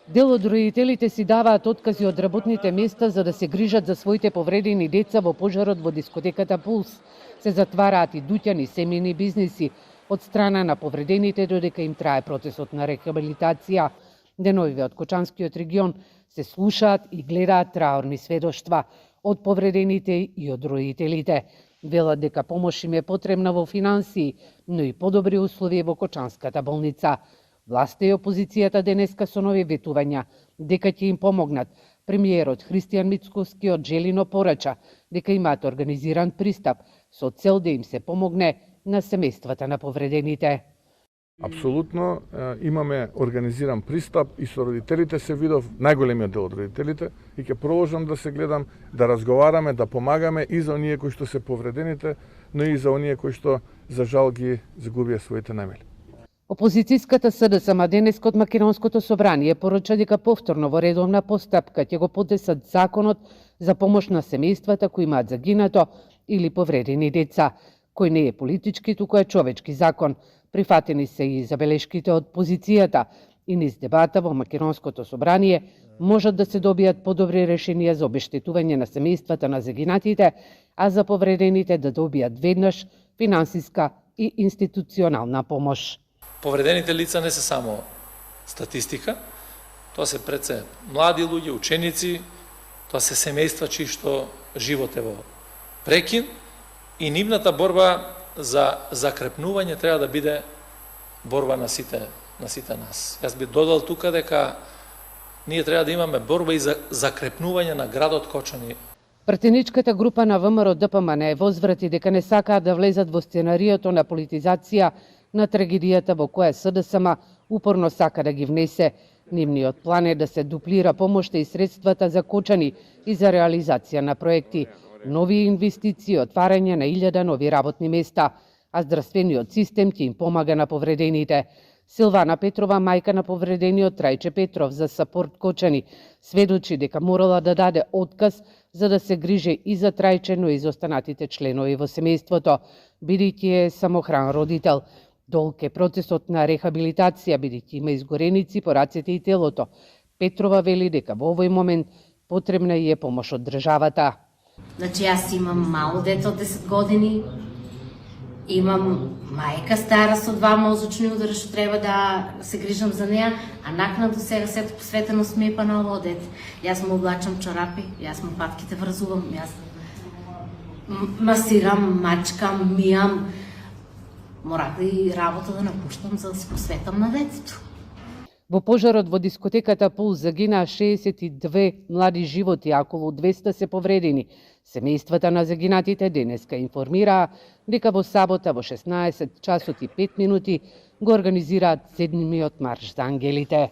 Дел од родителите си даваат откази од работните места за да се грижат за своите повредени деца во пожарот во дискотеката Пулс. Се затвараат и дуќани семејни бизниси од страна на повредените додека им трае процесот на рехабилитација. Деновиве од Кочанскиот регион се слушаат и гледаат траурни сведоштва од повредените и од родителите. Велат дека помош им е потребна во финансии, но и подобри услови во Кочанската болница. Власта и опозицијата денеска со нови ветувања дека ќе им помогнат. Премиерот Христијан Мицкоски од Желино порача дека имаат организиран пристап со цел да им се помогне на семејствата на повредените. Апсолутно имаме организиран пристап и со родителите се видов, најголемиот дел од родителите, и ќе продолжам да се гледам, да разговараме, да помагаме и за оние кои што се повредените, но и за оние кои што за жал ги загубија своите најмили. Опозицијската СДСМ денеска од Македонското собрание порача дека повторно во редовна постапка ќе го подесат законот за помош на семејствата кои имаат загинато или повредени деца, кој не е политички, туку е човечки закон. Прифатени се и забелешките од позицијата и низ дебата во Македонското собрание можат да се добијат подобри решенија за обештетување на семејствата на загинатите, а за повредените да добијат веднаш финансиска и институционална помош. Повредените лица не се само статистика, тоа се пред се млади луѓе, ученици, тоа се семејства чии што живот е во прекин и нивната борба за закрепнување треба да биде борба на сите нас. Јас би додал тука дека ние треба да имаме борба и за закрепнување на градот Кочани. Пратеничката група на ВМРО ДПМН е возврати дека не сакаат да влезат во сценариото на политизација на трагедијата во која СДСМ упорно сака да ги внесе. Нивниот план е да се дуплира помошта и средствата за Кочани и за реализација на проекти, нови инвестиции, отварање на 1000 нови работни места, а здравствениот систем ќе им помага на повредените. Силвана Петрова, мајка на повредениот Трајче Петров за Сапорт Кочани, сведочи дека морала да даде отказ за да се грижи и за Трајче, но и за останатите членови во семејството, бидејќи е самохран родител. Долг е процесот на рехабилитација, бидејќи има изгореници по рацете и телото. Петрова вели дека во овој момент потребна и е помош од државата. Значи, јас имам мало дете од 10 години, имам мајка стара со 2 мозочни удари што треба да се грижам за неа, а накнадо сега сето посветено сме па на ово дете. Јас му облачам чорапи, јас му патките врзувам, јас масирам, мачкам, мијам. Мора и работа да напуштам за да се посветам на детето. Во пожарот во дискотеката Пулс загинаа 62 млади животи, а околу 200 се повредени. Семејствата на загинатите денеска информираа дека во сабота во 16 часот и 5 минути го организираат 7-миот марш за ангелите.